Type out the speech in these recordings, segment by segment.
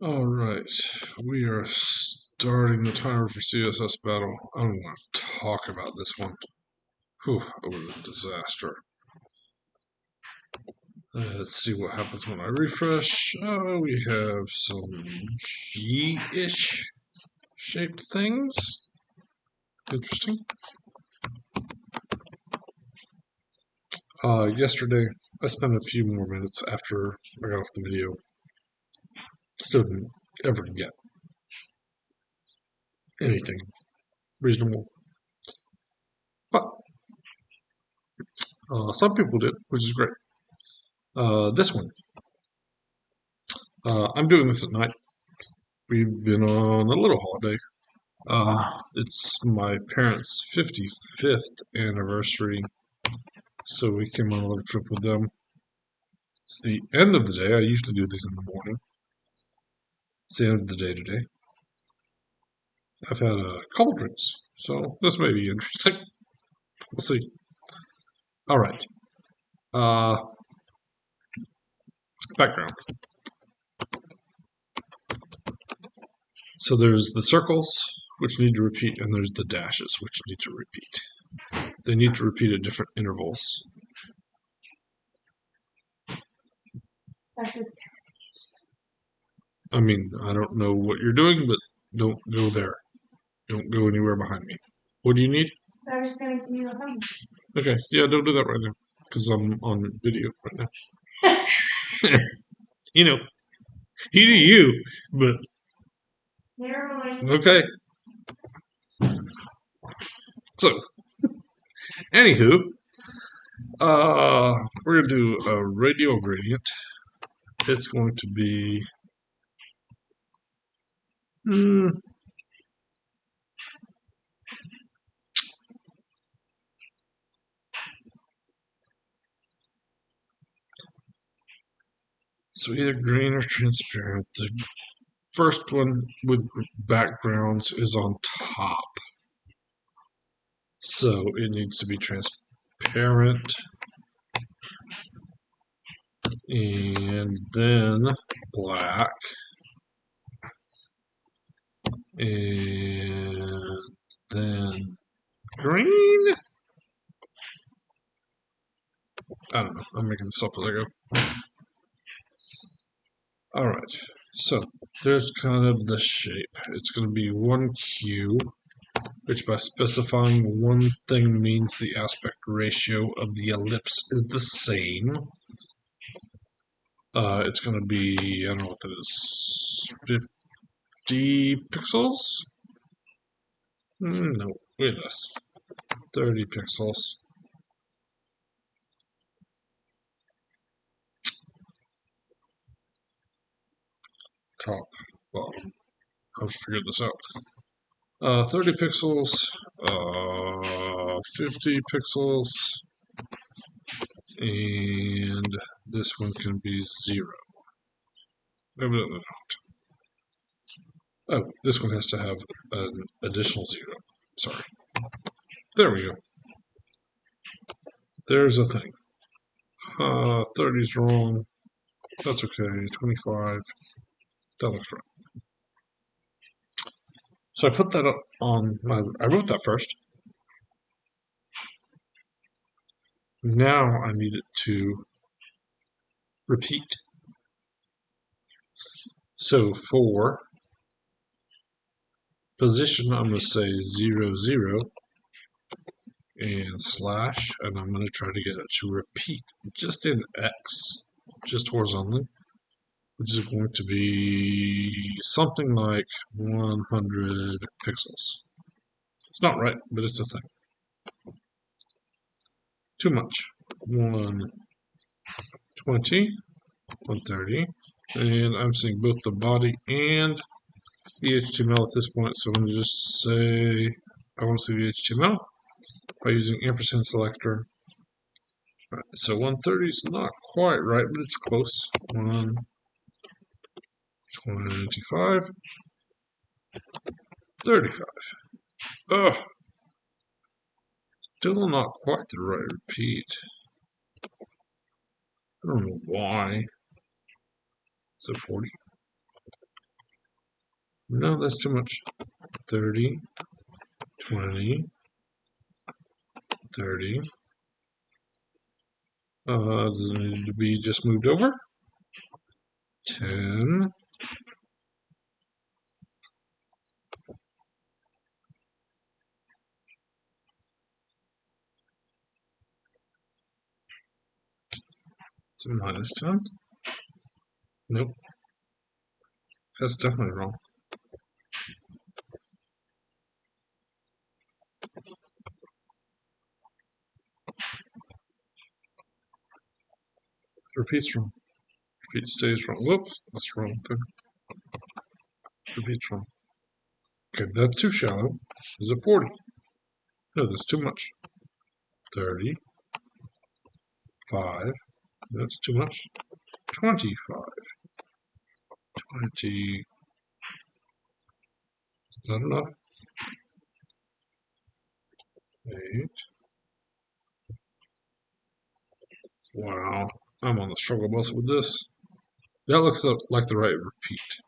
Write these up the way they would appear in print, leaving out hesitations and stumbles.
All right, we are starting the timer for CSS Battle. I don't want to talk about this one. Whew, it was a disaster. Let's see what happens when I refresh. We have some G-ish shaped things. Interesting. Yesterday, I spent a few more minutes after I got off the video. Still didn't ever get anything reasonable. But some people did, which is great. This one, I'm doing this at night. We've been on a little holiday. It's my parents' 55th anniversary, so we came on a little trip with them. It's the end of the day. I usually do these in the morning. It's the end of the day today. I've had a couple drinks, so this may be interesting. We'll see. All right. Background. So there's the circles, which need to repeat, and there's the dashes, which need to repeat. They need to repeat at different intervals. I mean, I don't know what you're doing, but don't go there. Don't go anywhere behind me. What do you need? I was going to give you a hug. Okay, yeah, don't do that right now, because I'm on video right now. You know, you do you, but Never mind. okay. So, anywho, we're gonna do a radial gradient. It's going to be so either green or transparent. The first one with backgrounds is on top, so it needs to be transparent, and then black, and then green. I don't know. I'm making this up as I go. All right. So there's kind of the shape. It's going to be 1Q, which by specifying one thing means the aspect ratio of the ellipse is the same. It's going to be, I don't know what that is, 50 pixels? No, way less. 30 pixels. Top, bottom. I'll figure this out. 30 pixels, 50 pixels, and this one can be 0. No. Oh, this one has to have an additional 0. Sorry. There we go. There's a thing. 30's wrong. That's okay. 25. That looks right. So I put that up on my. I wrote that first. Now I need it to repeat. So for position, I'm going to say 0, 0, and slash, and I'm going to try to get it to repeat just in X, just horizontally, which is going to be something like 100 pixels. It's not right, but it's a thing. Too much. 120, 130, and I'm seeing both the body and the HTML at this point, so I'm going to just say I want to see the HTML by using ampersand selector. Right, so 130 is not quite right, but it's close. 125, 35. Ugh. Still not quite the right repeat. I don't know why. So 40. No, that's too much. 30, 20, 30. Does it need to be just moved over? 10. Is it minus 10? Nope. That's definitely wrong. Repeats wrong. Repeat stays wrong. Whoops, that's wrong there. Repeats wrong. Okay, that's too shallow. Is it 40? No, that's too much. 30. 5. That's too much. 25. 20. Is that enough? 8. Wow. I'm on the struggle bus with this. That looks like the right repeat.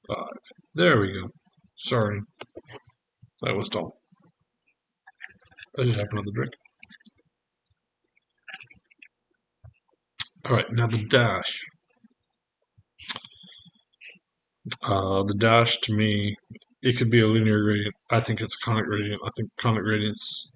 5. There we go. Sorry. That was dumb. I should have another drink. Alright, now the dash. The dash to me, it could be a linear gradient. I think it's a conic gradient. I think conic gradient's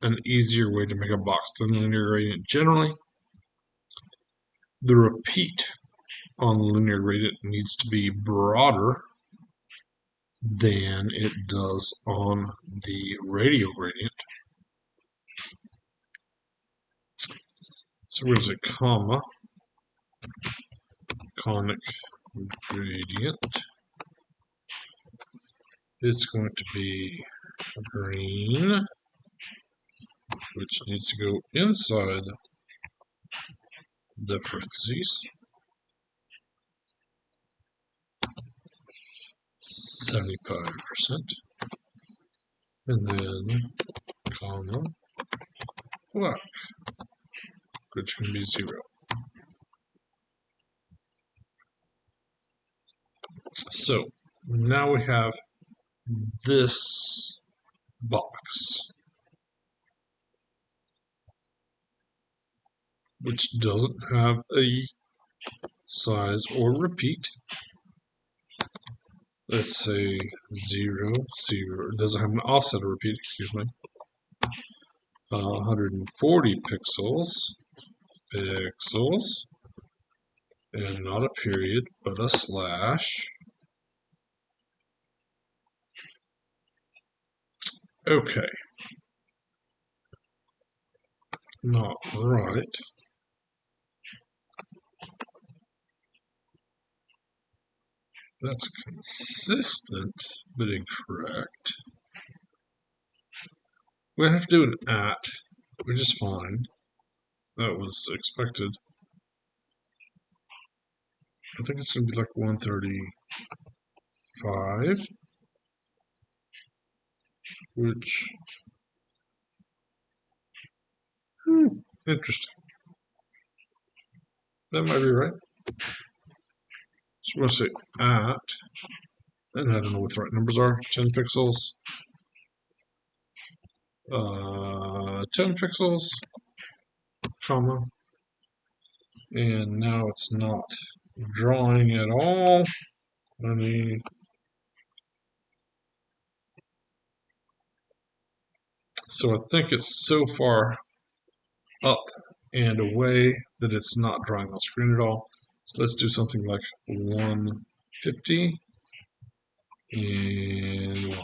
an easier way to make a box than linear gradient. Generally, the repeat on the linear gradient needs to be broader than it does on the radial gradient. So where's a comma? Conic gradient. It's going to be green, which needs to go inside the parentheses. 75%. And then comma black, which can be 0. So now we have this box, which doesn't have a size or repeat. Let's say 0, 0. It doesn't have an offset or repeat, excuse me. 140 pixels, and not a period, but a slash. Okay. Not right. That's consistent, but incorrect. We're going to have to do an at, which is fine. That was expected. I think it's going to be like 135, which, interesting. That might be right. So we're going to say at, and I don't know what the right numbers are, 10 pixels, 10 pixels, comma, and now it's not drawing at all. So I think it's so far up and away that it's not drawing on screen at all. So let's do something like 150 and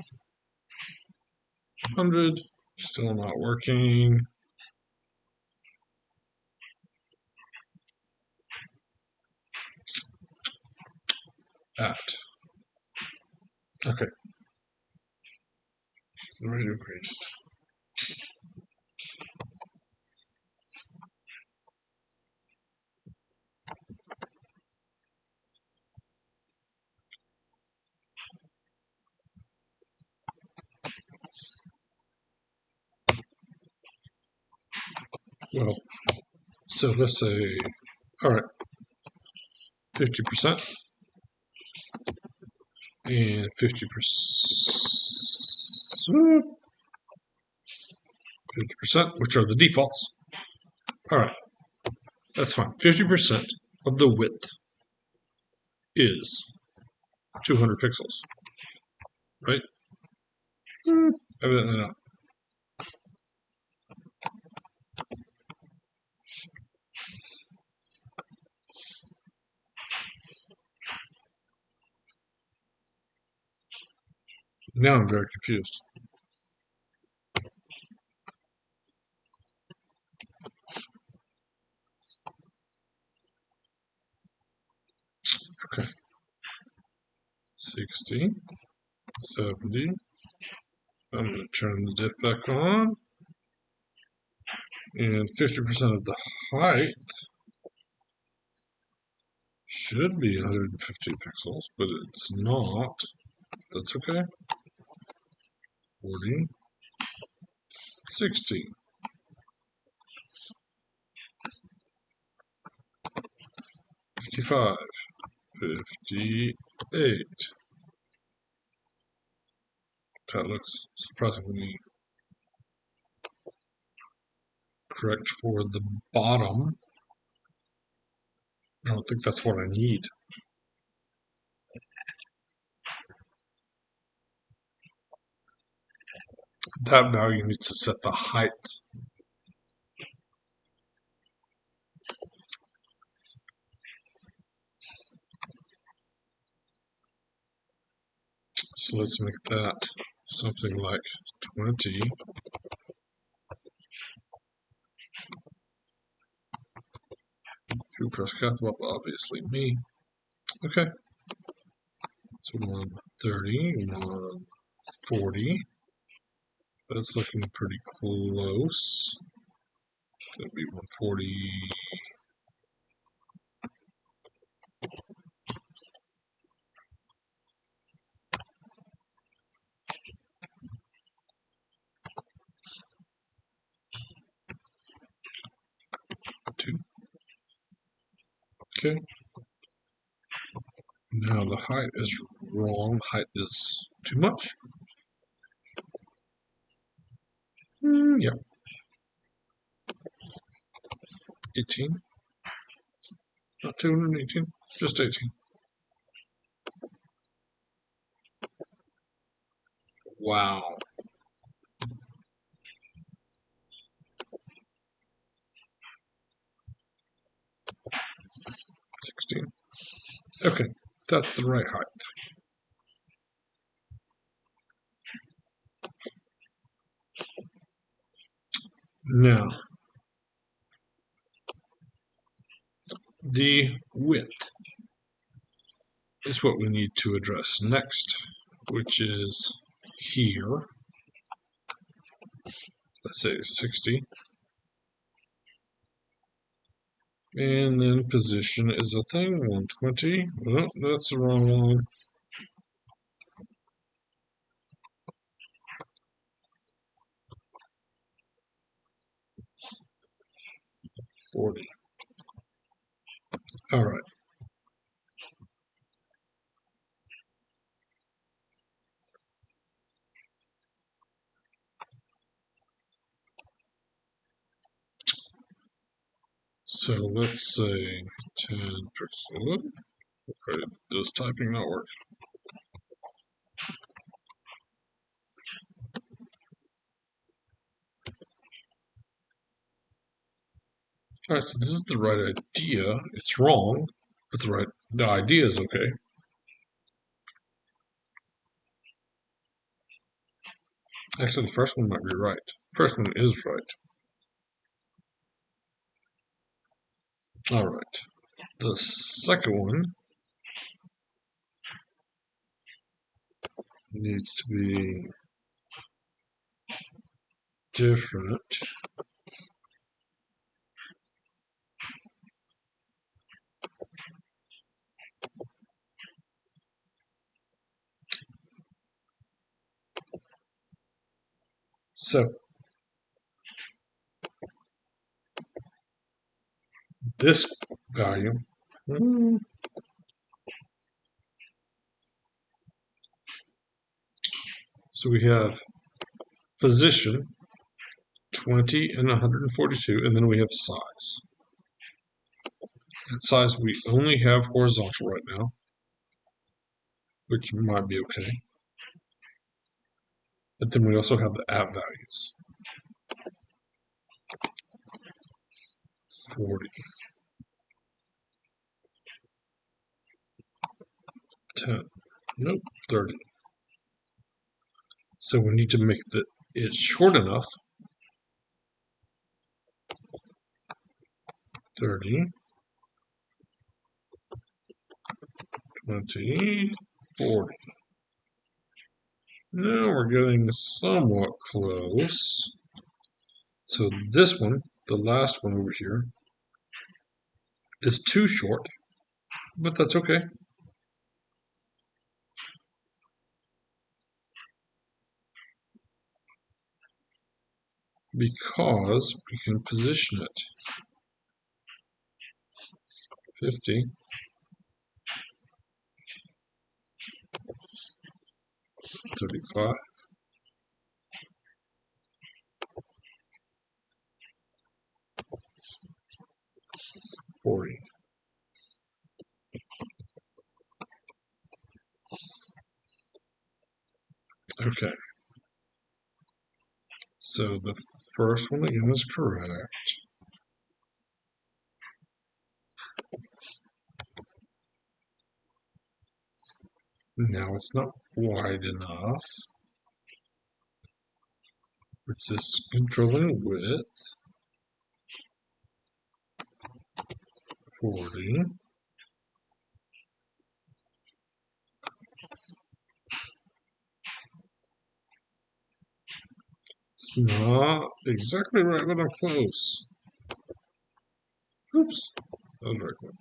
100. Still not working. At. Okay. Radio gradient. Well, so let's say, all right, 50%. and 50%, which are the defaults. All right, that's fine. 50% of the width is 200 pixels, right? Evidently not. Now I'm very confused. Okay. 60, 70. I'm going to turn the diff back on. And 50% of the height should be 150 pixels, but it's not. That's okay. 40, 60, 55, 58. That looks surprisingly correct for the bottom. I don't think that's what I need. That value needs to set the height. So let's make that something like 20. Who press capital? Obviously me. Okay. So 130, 140. That's looking pretty close. That'd be 142. Okay. Now the height is wrong. Height is too much. Yeah. 18. Not 218. Just 18. Wow. 16. Okay. That's the right height. Now, the width is what we need to address next, which is here. Let's say 60. And then position is a thing, 120. Oh, that's the wrong one. 40. All right. So let's say 10 pixels. Okay, does typing not work? All right, so this is the right idea. It's wrong, but the idea is okay. Actually, the first one might be right. First one is right. All right. The second one needs to be different. So this value So we have position, 20 and 142, and then we have size. At size, we only have horizontal right now, which might be okay. But then we also have the at values. 40, 10, nope, 30. So we need to make it short enough. 30, 20, 40. Now we're getting somewhat close. So this one, the last one over here, is too short, but that's okay. Because we can position it 50, 35, 40. Okay. So the first one again is correct. Now it's not wide enough, which is controlling width. 40. It's not exactly right, but I'm close. Oops. That was very close.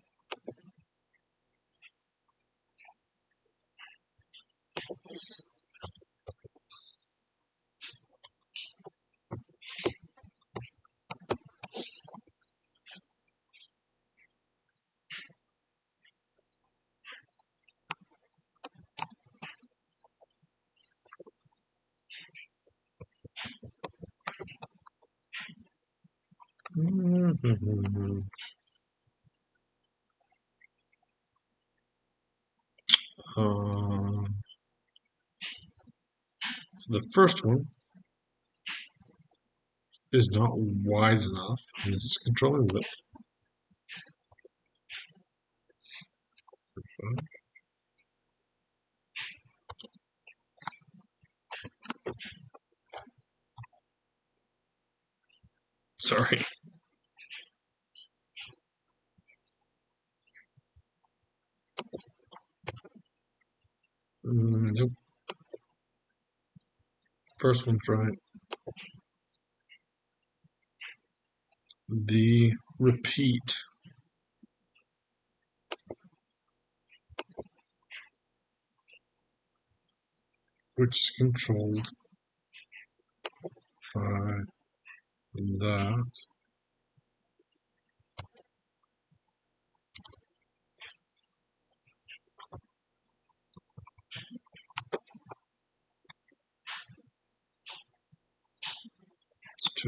So the first one is not wide enough, and this is controlling width. Sorry. Nope. First one's right. The repeat, which is controlled by that. It's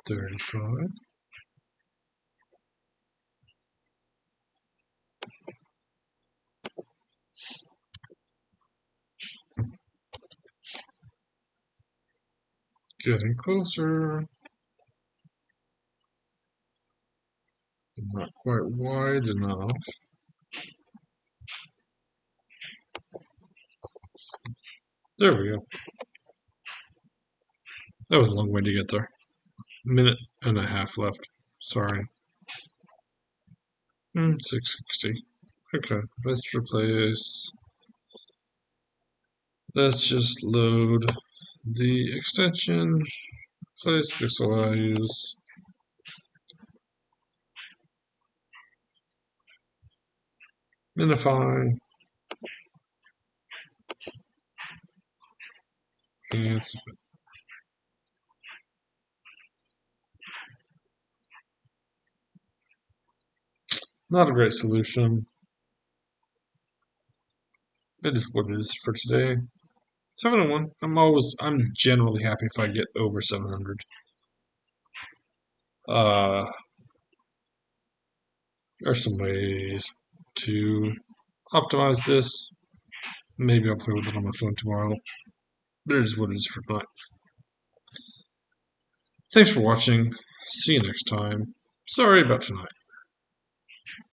35. Getting closer. Not quite wide enough. There we go. That was a long way to get there. Minute and a half left. Sorry. 660. Okay, let's replace. Let's just load the extension. Place pixel values. Minify. And submit. Not a great solution. It is what it is for today. 701. I'm generally happy if I get over 700. Uh, there's some ways to optimize this. Maybe I'll play with it on my phone tomorrow. But it is what it is for tonight. Thanks for watching. See you next time. Sorry about tonight.